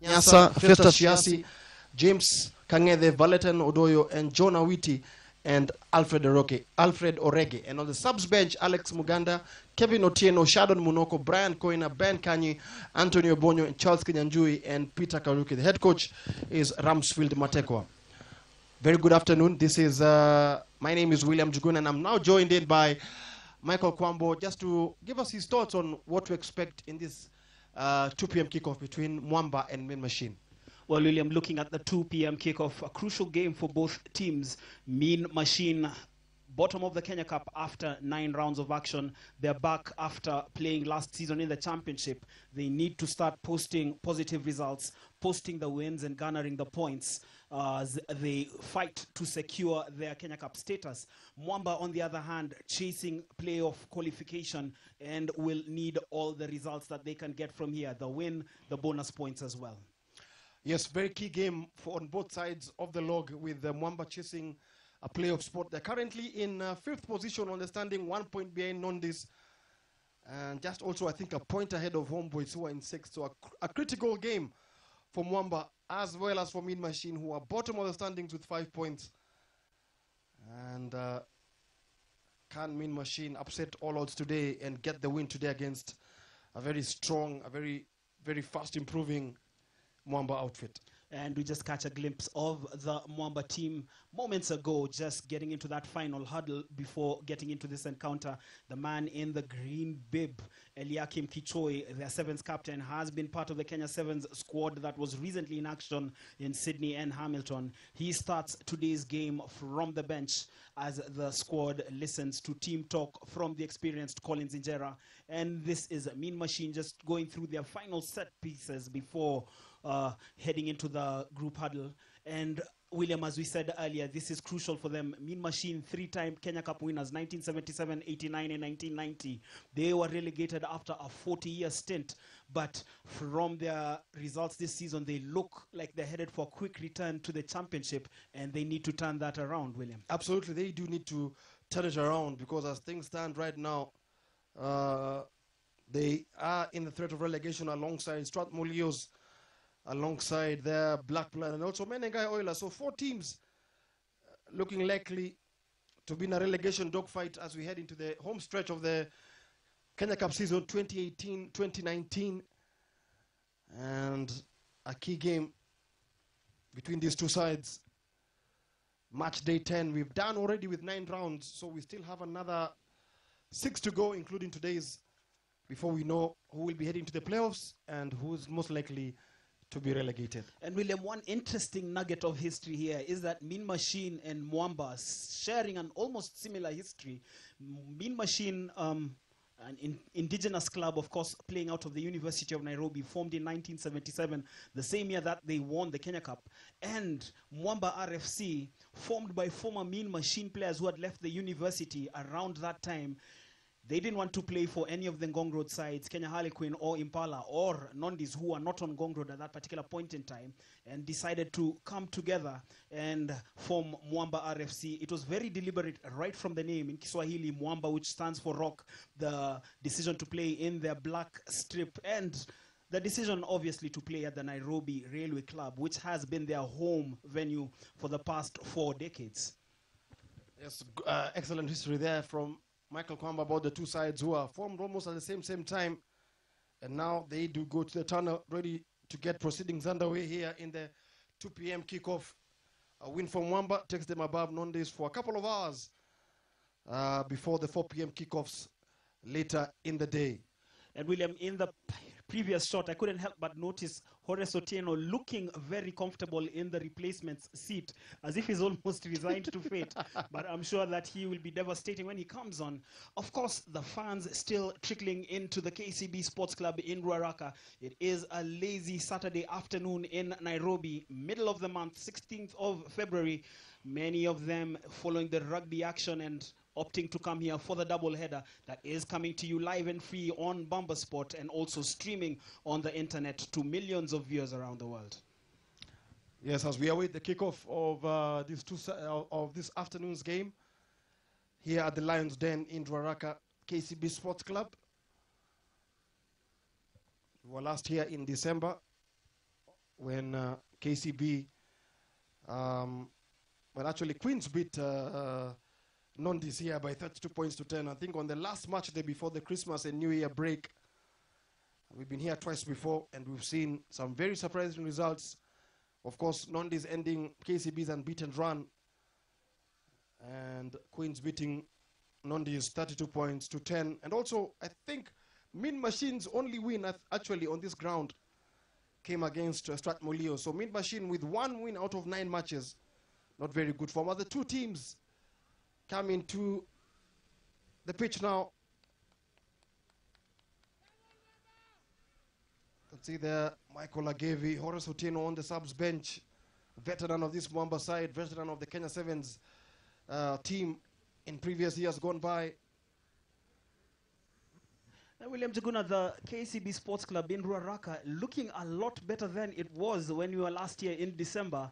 Nyasa, Festus Shiasi, James Kangede, Valentine Odoyo, and John Awiti, and Alfred Orege. And on the subs bench, Alex Muganda, Kevin Otieno, Shadon Munoko, Brian Koina, Ben Kanyi, Antonio Bonyo, and Charles Kinyanjui, and Peter Karuki. The head coach is Ramsfield Matekwa. Very good afternoon. This is my name is William Jugun, and I'm now joined in by Michael Kwambo just to give us his thoughts on what to expect in this 2 p.m. kickoff between Mwamba and Mean Machine. Well, William, looking at the 2 p.m. kickoff, a crucial game for both teams. Mean Machine, bottom of the Kenya Cup after 9 rounds of action. They're back after playing last season in the championship. They need to start posting positive results, posting the wins and garnering the points as they fight to secure their Kenya Cup status. Mwamba, on the other hand, chasing playoff qualification and will need all the results that they can get from here. The win, the bonus points as well. Yes, very key game on both sides of the log, with Mwamba chasing a playoff spot. They're currently in 5th position on the standing, 1 point behind Nondis. And just also, I think, a point ahead of Homeboys, who are in 6th. So a critical game for Mwamba, as well as for Mean Machine, who are bottom of the standings with 5 points. And can Mean Machine upset all odds today and get the win today against a very strong, a very, very fast improving Mwamba outfit? And we just catch a glimpse of the Mwamba team moments ago, just getting into that final huddle before getting into this encounter. The man in the green bib, Eliakim Kichoi, their 7th captain, has been part of the Kenya Sevens squad that was recently in action in Sydney and Hamilton. He starts today's game from the bench as the squad listens to team talk from the experienced Collins Injera. And this is a Mean Machine just going through their final set pieces before heading into the group huddle. And William, as we said earlier, this is crucial for them. Mean Machine, 3-time Kenya Cup winners, 1977, 89, and 1990. They were relegated after a 40-year stint. But from their results this season, they look like they're headed for a quick return to the championship, and they need to turn that around, William. Absolutely, they do need to turn it around, because as things stand right now, they are in the threat of relegation alongside Strathmore, alongside their Blackburn, and also Menengai Oilers. So 4 teams looking likely to be in a relegation dogfight as we head into the home stretch of the Kenya Cup season 2018-2019. And a key game between these two sides. Match day 10. We've done already with 9 rounds, so we still have another 6 to go, including today's, before we know who will be heading to the playoffs and who's most likely to be relegated. And William, one interesting nugget of history here is that Mean Machine and Mwamba sharing an almost similar history. Mean Machine, an indigenous club, of course, playing out of the University of Nairobi, formed in 1977, the same year that they won the Kenya Cup. And Mwamba RFC, formed by former Mean Machine players who had left the university around that time. They didn't want to play for any of the Ngong Road sides, Kenya Harlequin or Impala or Nondis, who were not on Ngong Road at that particular point in time, and decided to come together and form Mwamba RFC. It was very deliberate right from the name. In Kiswahili, Mwamba, which stands for rock, the decision to play in their black strip, and the decision, obviously, to play at the Nairobi Railway Club, which has been their home venue for the past 4 decades. Yes, excellent history there from Michael Kwamba about the two sides who are formed almost at the same time. And now they do go to the tunnel, ready to get proceedings underway here in the 2 p.m. kickoff. A win from Mwamba takes them above Nondis for a couple of hours before the 4 p.m. kickoffs later in the day. And William, in the previous shot, I couldn't help but notice Horace Otieno looking very comfortable in the replacement's seat, as if he's almost resigned to fate. But I'm sure that he will be devastating when he comes on. Of course, the fans still trickling into the KCB Sports Club in Ruaraka. It is a lazy Saturday afternoon in Nairobi, middle of the month, 16th of February. Many of them following the rugby action and opting to come here for the double header that is coming to you live and free on Bamba Sport, and also streaming on the internet to millions of viewers around the world. Yes, as we await the kickoff of this afternoon's game here at the Lions Den in Ruaraka KCB Sports Club. We were last here in December when KCB, well, actually, Queens beat Nondis here by 32 points to 10. I think on the last match day before the Christmas and New Year break. We've been here twice before, and we've seen some very surprising results. Of course, Nondis ending KCB's unbeaten run, and Queens beating Nondis 32 points to 10. And also, I think Mean Machine's only win actually on this ground came against Strathmore. So Mean Machine with 1 win out of 9 matches. Not very good form. The two teams come into the pitch now. Let's see there, Michael Agevi, Horace Otieno on the subs bench, veteran of this Mwamba side, veteran of the Kenya Sevens team in previous years gone by. William Jaguna, the KCB Sports Club in Ruaraka looking a lot better than it was when we were last year in December.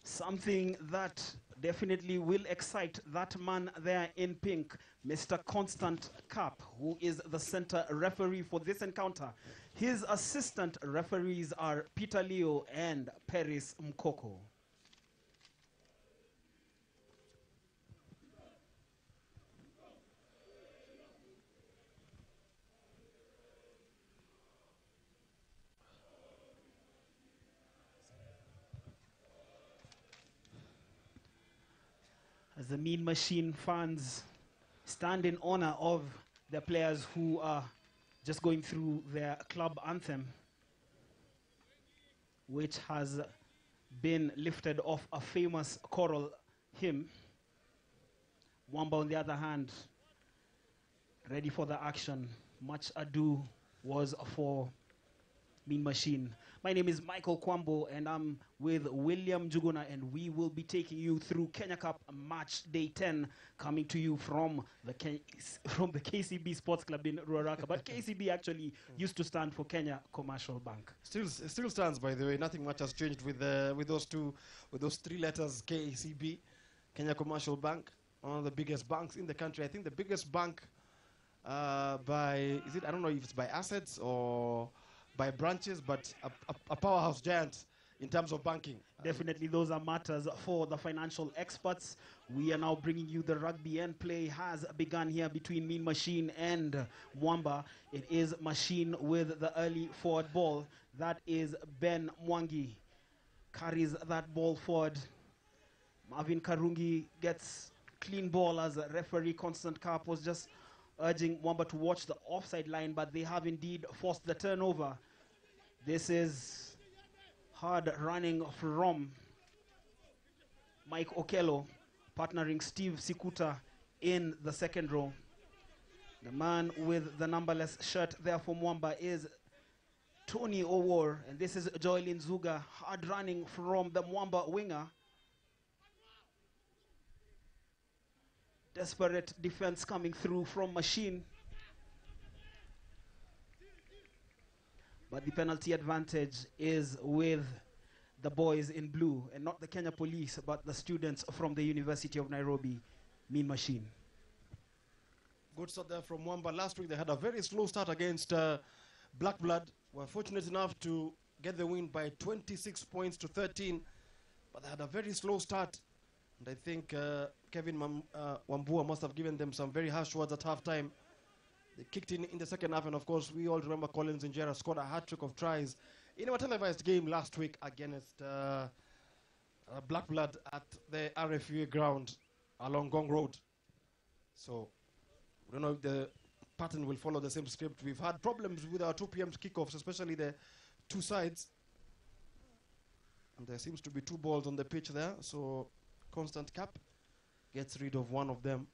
Something that definitely will excite that man there in pink, Mr. Constant Cap, who is the center referee for this encounter. His assistant referees are Peter Leo and Paris Mkoko. As the Mean Machine fans stand in honor of the players who are just going through their club anthem, which has been lifted off a famous choral hymn. Mwamba, on the other hand, ready for the action. Much ado was for Mean Machine. My name is Michael Kwambo, and I'm with William Juguna, and we will be taking you through Kenya Cup Match Day 10, coming to you from the KCB Sports Club in Ruaraka. But KCB actually used to stand for Kenya Commercial Bank. Still stands, by the way. Nothing much has changed with those 3 letters, KCB, Kenya Commercial Bank, one of the biggest banks in the country. I think the biggest bank I don't know if it's by assets or by branches, but a powerhouse giant in terms of banking. Definitely, those are matters for the financial experts. We are now bringing you the rugby, and play has begun here between Mean Machine and Mwamba. It is Machine with the early forward ball. That is Ben Mwangi. Carries that ball forward. Marvin Karungi gets clean ball as referee Constant Carp was just urging Mwamba to watch the offside line, but they have indeed forced the turnover. This is hard running from Mike Okello, partnering Steve Sikuta in the second row. The man with the numberless shirt there for Mwamba is Tony Owor, and this is Joelin Zuga, hard running from the Mwamba winger. Desperate defense coming through from Machine. But the penalty advantage is with the boys in blue, and not the Kenya Police, but the students from the University of Nairobi, Mean Machine. Good start there from Mwamba. Last week they had a very slow start against Black Blood. Were fortunate enough to get the win by 26 points to 13, but they had a very slow start. And I think Kevin Wambua must have given them some very harsh words at halftime. They kicked in the second half, and of course, we all remember Collins Injera scored a hat-trick of tries in our televised game last week against Black Blood at the RFUA ground along Gong Road. So, we don't know if the pattern will follow the same script. We've had problems with our 2 p.m. kickoffs, especially the 2 sides. And there seems to be 2 balls on the pitch there, so Constant Cap gets rid of one of them.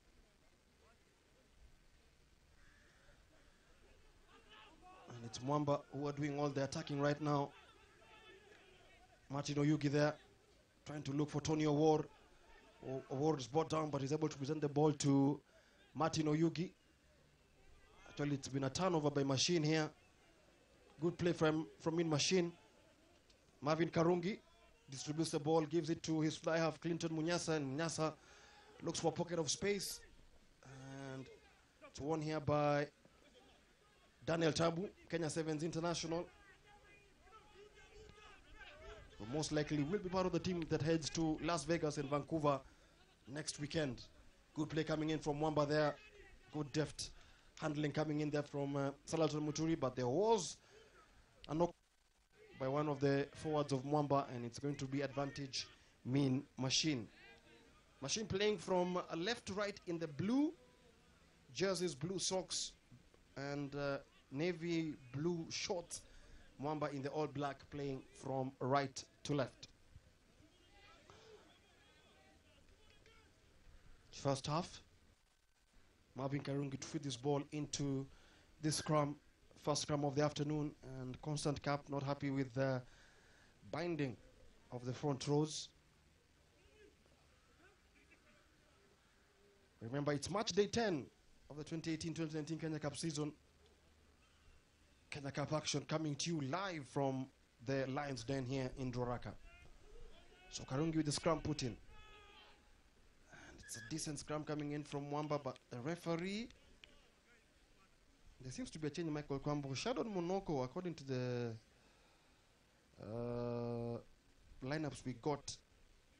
And it's Mwamba who are doing all the attacking right now. Martin Oyugi there, trying to look for Tony Owor. Owor is brought down, but he's able to present the ball to Martin Oyugi. Actually, it's been a turnover by Machine here. Good play from Mean Machine. Marvin Karungi distributes the ball, gives it to his fly half Clinton Munyasa, and Munyasa looks for a pocket of space. And it's won here by Daniel Tabu, Kenya Sevens International. but most likely will be part of the team that heads to Las Vegas and Vancouver next weekend. Good play coming in from Mwamba there. Good deft handling coming in there from Salaton Muturi, but there was a knock by one of the forwards of Mwamba, and it's going to be advantage Mean Machine. Machine playing from left to right in the blue jerseys, blue socks, and navy blue shorts. Mwamba in the all black playing from right to left. First half, Marvin Karungi to feed this ball into this scrum, first scrum of the afternoon, and Constant Cap not happy with the binding of the front rows. Remember, it's match day 10 of the 2018-2019 Kenya Cup season. Kenya Cup action coming to you live from the Lions Den here in Ruaraka. So Karungi with the scrum put in. And it's a decent scrum coming in from Mwamba, but the referee, there seems to be a change in Michael Kwambo. Shadon Monoko, according to the lineups we got,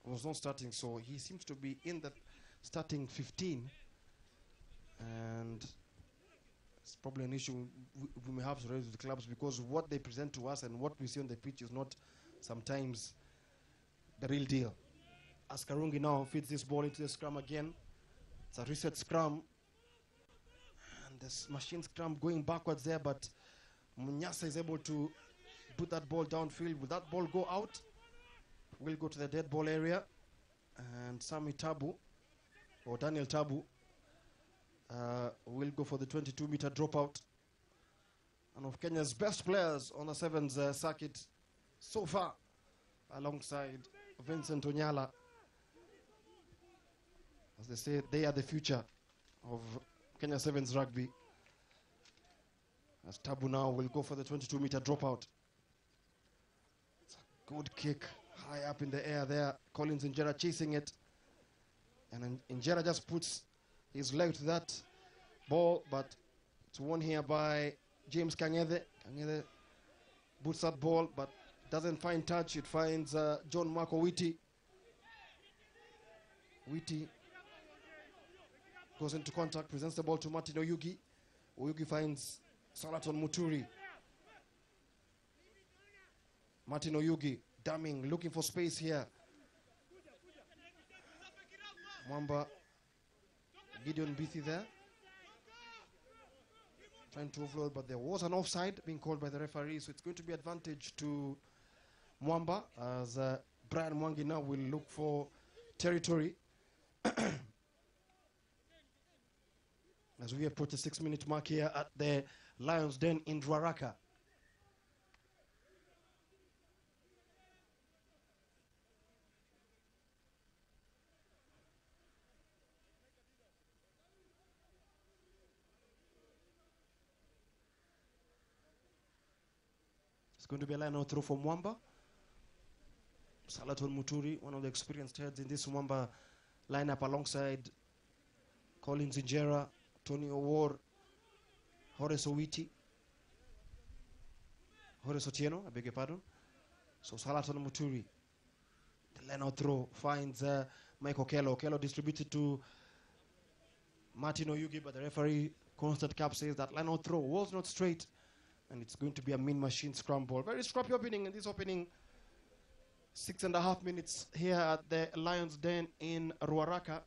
was not starting, so he seems to be in the starting 15, and it's probably an issue we may have to raise with the clubs, because what they present to us and what we see on the pitch is not sometimes the real deal. As Karungi now feeds this ball into the scrum again, it's a reset scrum, and this machine scrum going backwards there, but Munyasa is able to put that ball downfield. Will that ball go out? Will go to the dead ball area, and Sami Tabu, or Daniel Tabu, will go for the 22-meter dropout. And of Kenya's best players on the sevens circuit so far, alongside Vincent Onyala. As they say, they are the future of Kenya sevens rugby. As Tabu now will go for the 22-meter dropout. It's a good kick, high up in the air there. Collins Injera chasing it. And Injera just puts his leg to that ball, but it's won here by James Kangede. Kangede boots that ball, but doesn't find touch. It finds John Marco Witty. Witty goes into contact, presents the ball to Martin Oyugi. Oyugi finds Salaton Muturi. Martin Oyugi, damming, looking for space here. Mwamba, Gideon Bithi there, trying to offload, but there was an offside being called by the referee, so it's going to be advantage to Mwamba, as Brian Mwangi now will look for territory. As we approach the 6-minute mark here at the Lions Den in Ruaraka. It's going to be a line out throw for Mwamba. Salaton Muturi, one of the experienced heads in this Mwamba lineup, alongside Collins Injera, Tony Owor, Horace Owiti, Horace Otieno, I beg your pardon. So Salaton Muturi, the line out throw finds Mike Okello. Okello distributed to Martin Oyugi, but the referee, Constant Cap, says that line out throw was not straight, and it's going to be a Mean Machine scramble. Very scrappy opening in this opening 6.5 minutes here at the Lions Den in Ruaraka.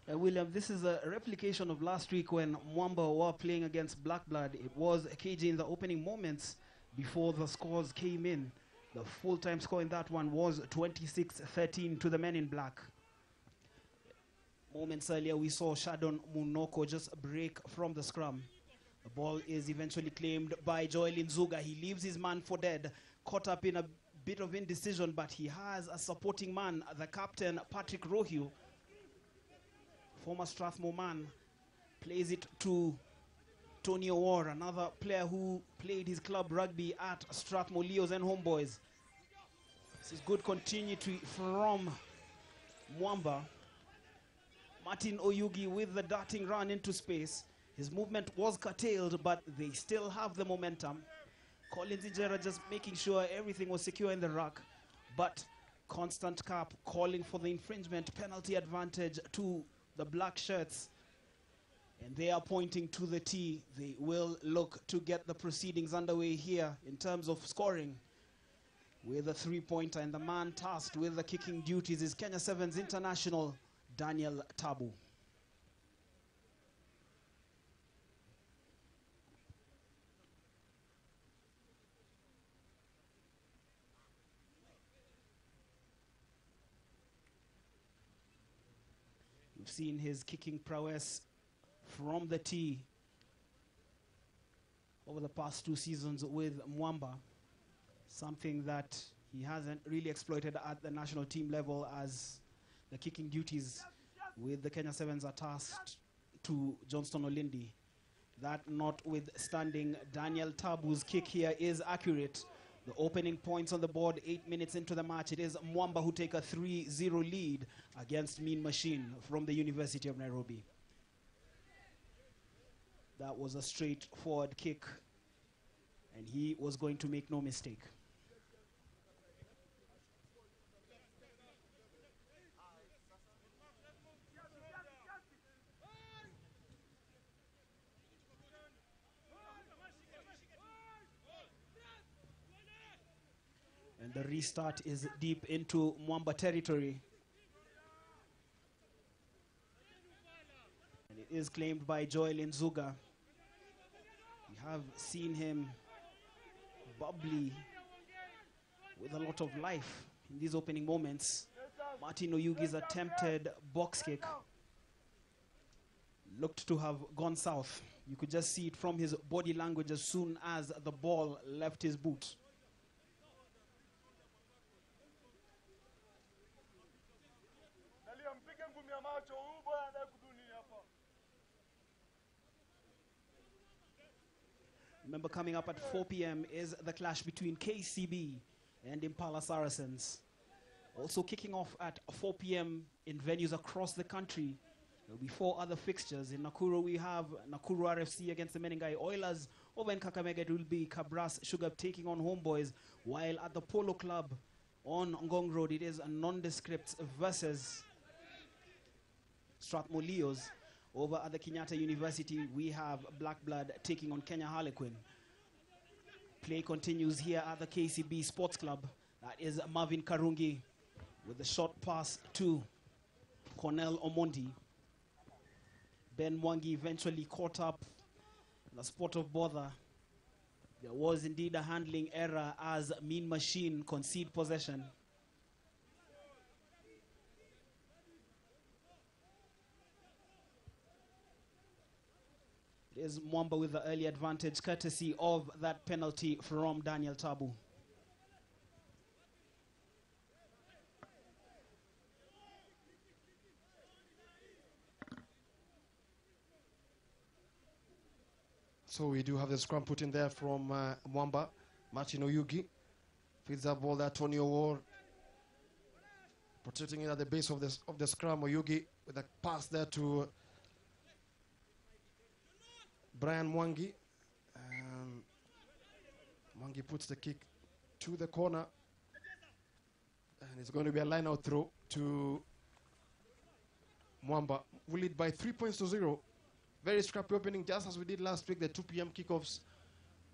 William, this is a replication of last week when Mwamba were playing against Black Blood. It was KJ in the opening moments before the scores came in. The full-time score in that one was 26-13 to the men in black. Moments earlier, we saw Shadon Munoko just break from the scrum. The ball is eventually claimed by Joel Nzuga. He leaves his man for dead, caught up in a bit of indecision, but he has a supporting man, the captain, Patrick Rohio. Former Strathmore man, plays it to Tony Owor, another player who played his club rugby at Strathmore Leos and Homeboys. This is good continuity from Mwamba. Martin Oyugi with the darting run into space. His movement was curtailed, but they still have the momentum. Collins Injera just making sure everything was secure in the ruck, but Constant Cap calling for the infringement penalty advantage to the black shirts. And they are pointing to the tee. They will look to get the proceedings underway here in terms of scoring with a three-pointer, and the man tasked with the kicking duties is Kenya Sevens international Daniel Tabu. We've seen his kicking prowess from the tee over the past 2 seasons with Mwamba, something that he hasn't really exploited at the national team level, as the kicking duties with the Kenya Sevens are tasked to Johnston Olindi. That notwithstanding, Daniel Tabu's kick here is accurate. The opening points on the board 8 minutes into the match. It is Mwamba who take a 3-0 lead against Mean Machine from the University of Nairobi. That was a straightforward kick, and he was going to make no mistake. And the restart is deep into Mwamba territory. And it is claimed by Joel Nzuga. We have seen him bubbly with a lot of life in these opening moments. Martin Oyugi's attempted box kick looked to have gone south. You could just see it from his body language as soon as the ball left his boot. Remember, coming up at 4 p.m. is the clash between KCB and Impala Saracens. Also kicking off at 4 p.m. in venues across the country. There will be 4 other fixtures. In Nakuru, we have Nakuru RFC against the Menengai Oilers. Over in Kakamega, it will be Kabras Sugar taking on Homeboys. While at the Polo Club on Ngong Road, it is a nondescript versus Strathmore Leos. Over at the Kenyatta University, we have Black Blood taking on Kenya Harlequin. Play continues here at the KCB Sports Club. That is Marvin Karungi with the short pass to Cornell Omondi. Ben Mwangi eventually caught up in a spot of bother. There was indeed a handling error as Mean Machine concede possession. It is Mwamba with the early advantage, courtesy of that penalty from Daniel Tabu. So we do have the scrum put in there from Mwamba. Martin Oyugi feeds that ball there. Tony O'War protecting it at the base of the scrum. Oyugi with a pass there to Brian Mwangi. Mwangi puts the kick to the corner, and it's going to be a line-out throw to Mwamba. We lead by 3-0. Very scrappy opening, just as we did last week. The 2 p.m. kickoffs,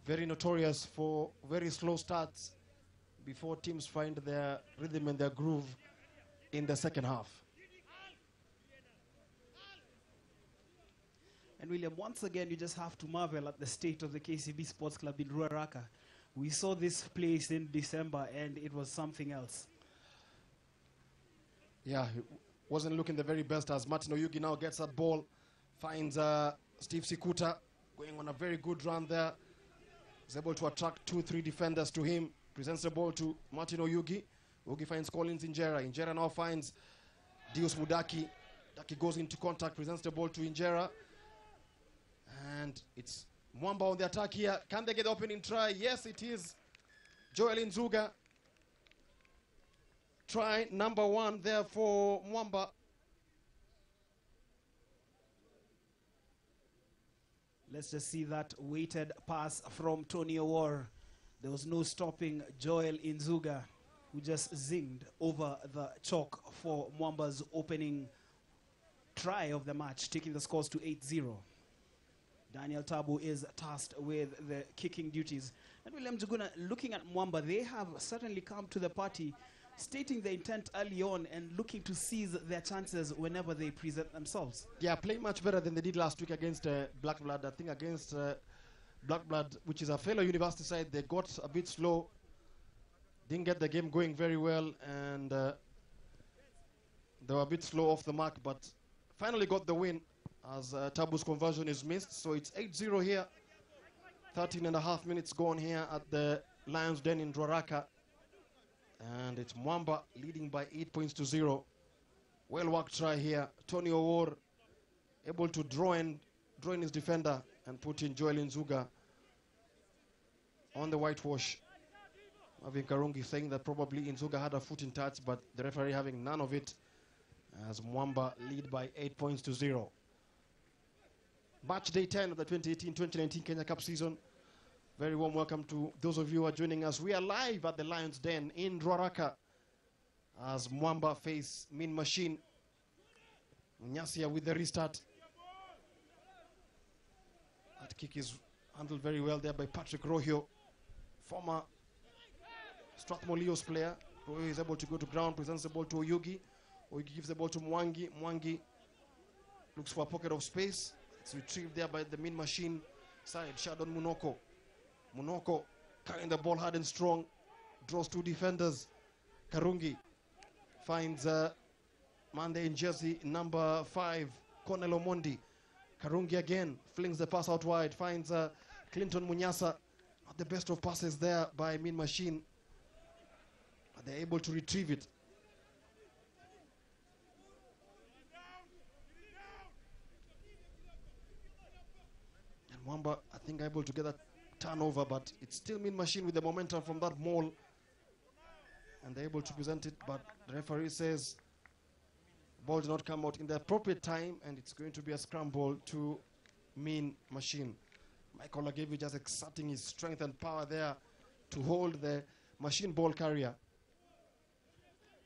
very notorious for very slow starts before teams find their rhythm and their groove in the second half. And William, once again, you just have to marvel at the state of the KCB Sports Club in Ruaraka. We saw this place in December, and it was something else. Yeah, it wasn't looking the very best, as Martin Oyugi now gets that ball, finds Steve Sikuta going on a very good run there. He's able to attract 2-3 defenders to him. Presents the ball to Martin Oyugi. Oyugi finds Collins Injera. Injera now finds Dios Mudaki. Daki goes into contact, presents the ball to Injera. And it's Mwamba on the attack here. Can they get the opening try? Yes, it is. Joel Nzuga. Try number 1 there for Mwamba. Let's just see that weighted pass from Tony Awar. There was no stopping Joel Inzuga, who just zinged over the chalk for Mwamba's opening try of the match, taking the scores to 8-0. Daniel Tabu is tasked with the kicking duties. And William Juguna, looking at Mwamba, they have certainly come to the party, stating their intent early on and looking to seize their chances whenever they present themselves. Yeah, playing much better than they did last week against Black Blood. I think against Black Blood, which is a fellow university side, they got a bit slow, didn't get the game going very well, and they were a bit slow off the mark, but finally got the win as Tabu's conversion is missed. So it's 8-0 here. 13 and a half minutes gone here at the Lions Den in Dwaraka. And it's Mwamba leading by 8 points to 0. Well worked try here. Tony Awar able to draw in his defender and put in Joel Inzuga on the whitewash. Marvin Karungi saying that probably Inzuga had a foot in touch, but the referee having none of it, as Mwamba lead by 8 points to 0. Match day 10 of the 2018-2019 Kenya Cup season. Very warm welcome to those of you who are joining us. We are live at the Lions Den in Dwaraka as Mwamba face Mean Machine. Nyasia with the restart. That kick is handled very well there by Patrick Rohio, former Strathmore Leos player. Rohio is able to go to ground, presents the ball to Oyugi. Oyugi gives the ball to Mwangi. Mwangi looks for a pocket of space. It's retrieved there by the Mean Machine side. Shadon Munoko. Munoko carrying the ball hard and strong. Draws two defenders. Karungi finds man there in jersey number 5, Cornel Omondi. Karungi again flings the pass out wide. Finds Clinton Munyasa. Not the best of passes there by Mean Machine. But they're able to retrieve it. Mwamba, I think, able to get that turnover, but it's still Mean Machine with the momentum from that maul. And they're able to present it, but the referee says the ball did not come out in the appropriate time, and it's going to be a scramble to Mean Machine. Michael Lagevi just exerting his strength and power there to hold the machine ball carrier.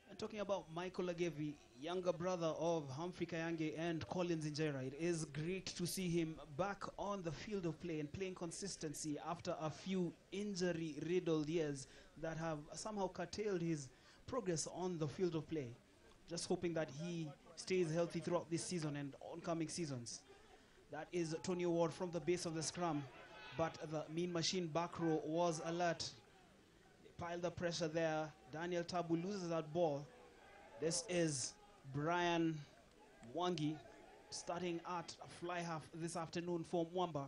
And talking about Michael Lagevi, younger brother of Humphrey Kayange and Collins Injera, it is great to see him back on the field of play and playing consistency after a few injury-riddled years that have somehow curtailed his progress on the field of play. Just hoping that he stays healthy throughout this season and oncoming seasons. That is Tony Award from the base of the scrum, but the Mean Machine back row was alert. They piled the pressure there. Daniel Tabu loses that ball. This is Brian Mwangi starting at fly half this afternoon for Mwamba.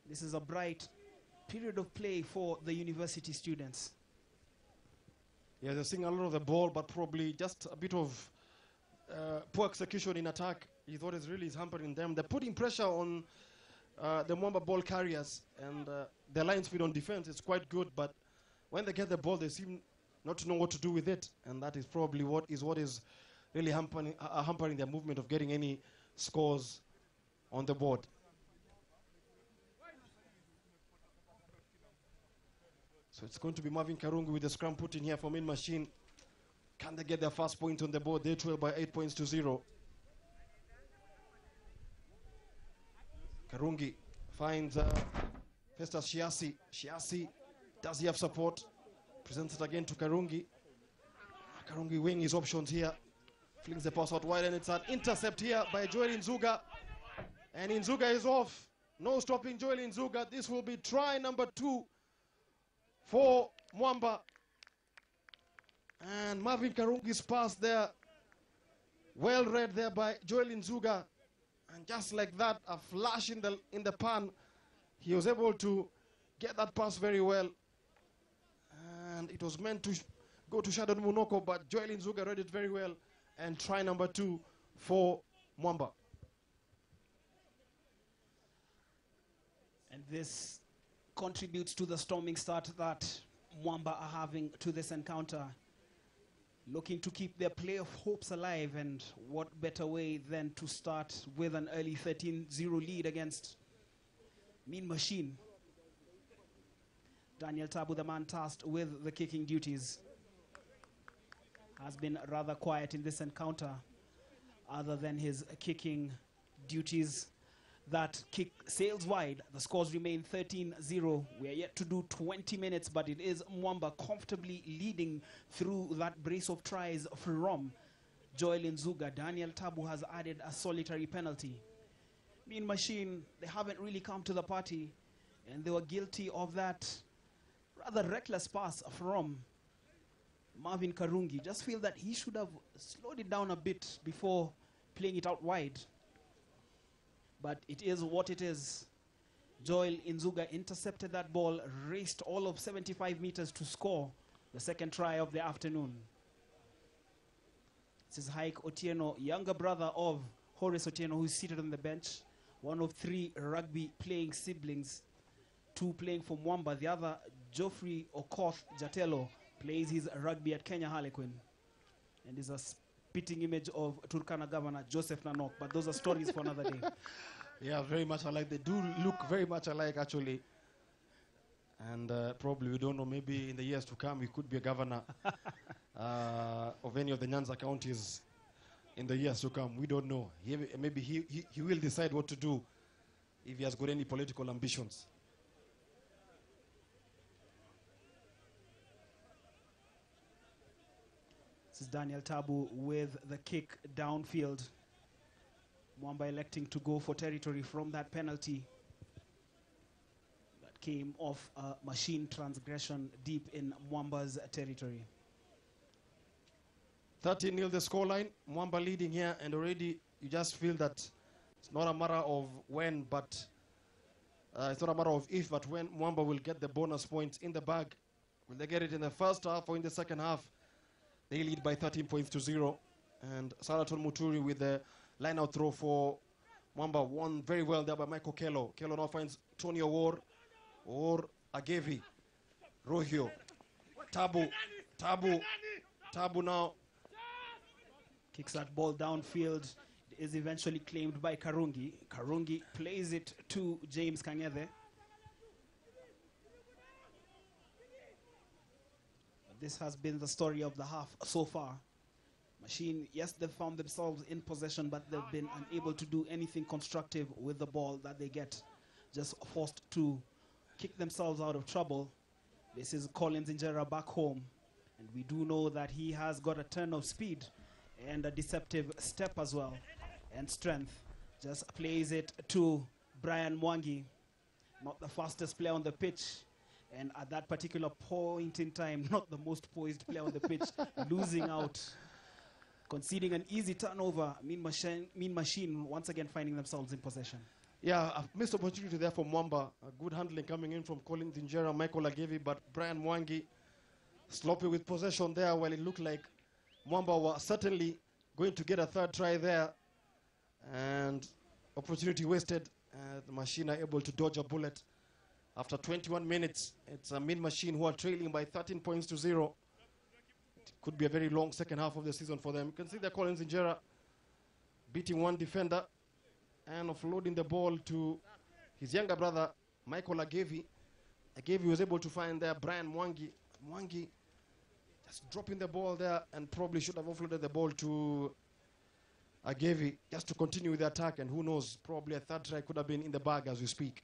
This is a bright period of play for the university students. Yeah, they're seeing a lot of the ball, but probably just a bit of poor execution in attack is what is really hampering them. They're putting pressure on the Mwamba ball carriers, and their line speed on defense is quite good, but when they get the ball, they seem not to know what to do with it, and that is probably what is really hampering their movement of getting any scores on the board. So it's going to be Marvin Karungu with the scrum put in here for Mean Machine. Can they get their first point on the board? They trail by 8 points to 0. Karungi finds Festus Shiasi. Shiasi, does he have support? Presents it again to Karungi. Karungi weighing his options here. Flings the pass out wide, and it's an intercept here by Joel Inzuga. And Inzuga is off. No stopping Joel Inzuga. This will be try number 2 for Mwamba. And Marvin Karungi's pass there, well read there by Joel Inzuga. And just like that, a flash in the pan, he was able to get that pass very well. And it was meant to go to Shadon Munoko, but Joel Inzuga read it very well. And try number 2 for Mwamba. And this contributes to the storming start that Mwamba are having to this encounter. looking to keep their playoff hopes alive, and what better way than to start with an early 13-0 lead against Mean Machine. Daniel Tabu, the man tasked with the kicking duties, has been rather quiet in this encounter, other than his kicking duties. That kick sails wide. The scores remain 13-0. We are yet to do 20 minutes, but it is Mwamba comfortably leading through that brace of tries from Joel Nzuga. Daniel Tabu has added a solitary penalty. Mean Machine, they haven't really come to the party, and they were guilty of that rather reckless pass from Marvin Karungi. Just feel that he should have slowed it down a bit before playing it out wide. But it is what it is. Joel Nzuga intercepted that ball, raced all of 75 meters to score the second try of the afternoon. This is Haik Otieno, younger brother of Horace Otieno, who's seated on the bench. One of 3 rugby playing siblings, 2 playing for Mwamba. The other, Geoffrey Okoth Jatelo, plays his rugby at Kenya Harlequin and is a spitting image of Turkana Governor Joseph Nanok. But those are stories for another day. Yeah, very much alike. They do look very much alike, actually. And probably, we don't know, maybe in the years to come, he could be a governor of any of the Nyanza counties in the years to come. We don't know. Maybe he will decide what to do if he has got any political ambitions. This is Daniel Tabu with the kick downfield. Mwamba electing to go for territory from that penalty that came off a machine transgression deep in Mwamba's territory. 13-0 the scoreline. Mwamba leading here, and already you just feel that it's not a matter of when, but it's not a matter of if, but when Mwamba will get the bonus points in the bag. Will they get it in the first half or in the second half? They lead by 13 points to 0. And Salaton Muturi with the line-out throw for Mwamba. Won very well there by Michael Kello. Kello now finds Tony Or Agevi. Rohio. Tabu now. Kicks that ball downfield. It is eventually claimed by Karungi. Karungi plays it to James Kangede. This has been the story of the half so far. Machine, yes, they've found themselves in possession, but they've been unable to do anything constructive with the ball that they get. Just forced to kick themselves out of trouble. This is Collins Injera back home. And we do know that he has got a turn of speed and a deceptive step as well, and strength. Just plays it to Brian Mwangi. Not the fastest player on the pitch. And at that particular point in time, not the most poised player on the pitch, losing out, conceding an easy turnover. Mean Machine once again finding themselves in possession. Yeah, a missed opportunity there for Mwamba. A good handling coming in from Colin Dinjera, Michael Agevi, but Brian Mwangi sloppy with possession there, while it looked like Mwamba was certainly going to get a third try there. And opportunity wasted. The Machine are able to dodge a bullet. After 21 minutes, it's a Mean Machine who are trailing by 13 points to 0. It could be a very long second half of the season for them. You can see that Collins Injera beating one defender and offloading the ball to his younger brother, Michael Agevi. Agevi was able to find there Brian Mwangi. Mwangi just dropping the ball there, and probably should have offloaded the ball to Agevi just to continue with the attack. And who knows, probably a third try could have been in the bag as we speak.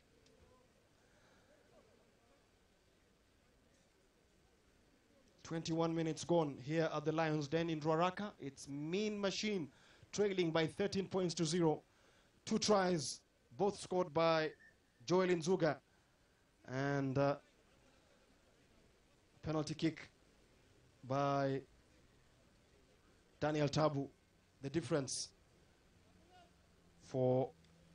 "21 minutes gone here at the Lions Den in Ruaraka. It's Mean Machine trailing by 13 points to 0. 2 tries, both scored by Joel Nzuga. And penalty kick by Daniel Tabu. The difference for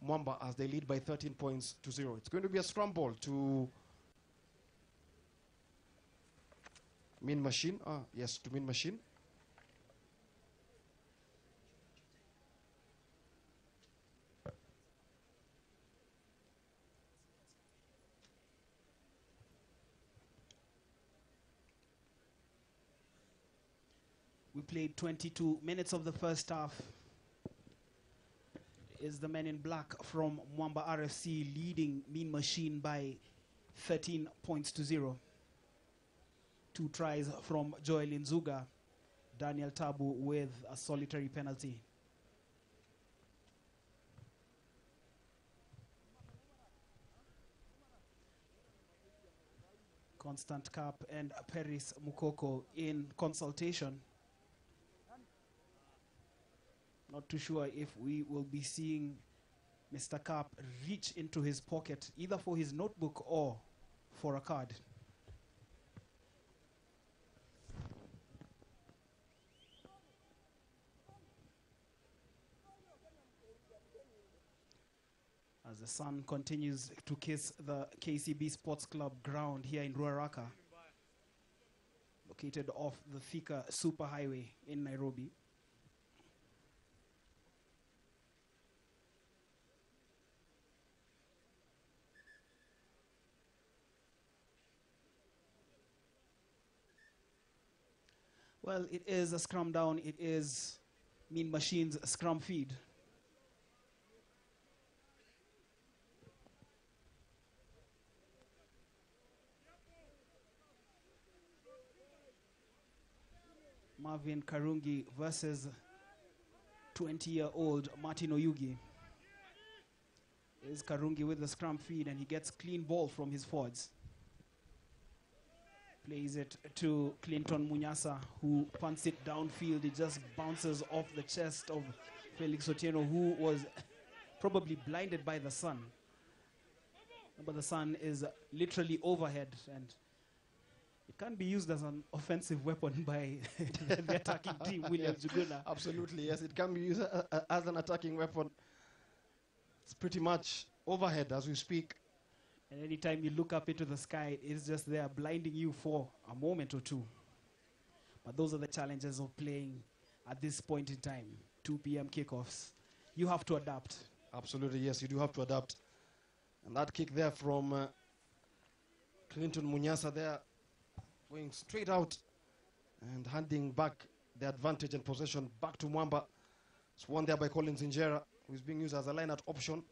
Mwamba as they lead by 13 points to 0. It's going to be a scramble to Mean Machine. Yes, to Mean Machine. We played 22 minutes of the first half. Is the men in black from Mwamba RFC leading Mean Machine by 13 points to 0. 2 tries from Joel Nzuga, Daniel Tabu with a solitary penalty. Constant Cap and Paris Mukoko in consultation. Not too sure if we will be seeing Mr. Cap reach into his pocket either for his notebook or for a card. As the sun continues to kiss the KCB Sports Club ground here in Ruaraka, located off the Thika Superhighway in Nairobi. Well, it is a scrum down. It is Mean Machine's scrum feed. Marvin Karungi versus 20-year-old Martin Oyugi. Is Karungi with the scrum feed, and he gets clean ball from his forwards. Plays it to Clinton Munyasa, who punts it downfield. It just bounces off the chest of Felix Otieno, who was probably blinded by the sun. But the sun is literally overhead, and it can be used as an offensive weapon by the attacking team, William Juguna. Absolutely, yes. It can be used as an attacking weapon. It's pretty much overhead as we speak. And anytime you look up into the sky, it's just there blinding you for a moment or two. But those are the challenges of playing at this point in time. 2 p.m. kickoffs. You have to adapt. Absolutely, yes, you do have to adapt. And that kick there from Clinton Munyasa there, going straight out and handing back the advantage and possession back to Mwamba. It's won there by Collins Injera, who is being used as a line-out option.